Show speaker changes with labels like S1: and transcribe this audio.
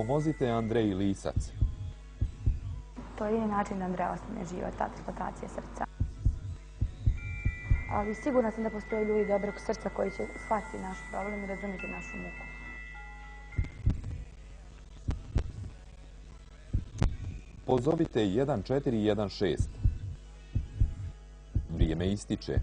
S1: Pomozite Andreji Lisac.
S2: To je način da Andreja ostane živa, ta transplantacija srca. Ali sigurna sam da postoje ljudi dobrog srca koji će shvatiti naš problem i razumjeti našu muku.
S1: Pozovite 1416. Vrijeme ističe.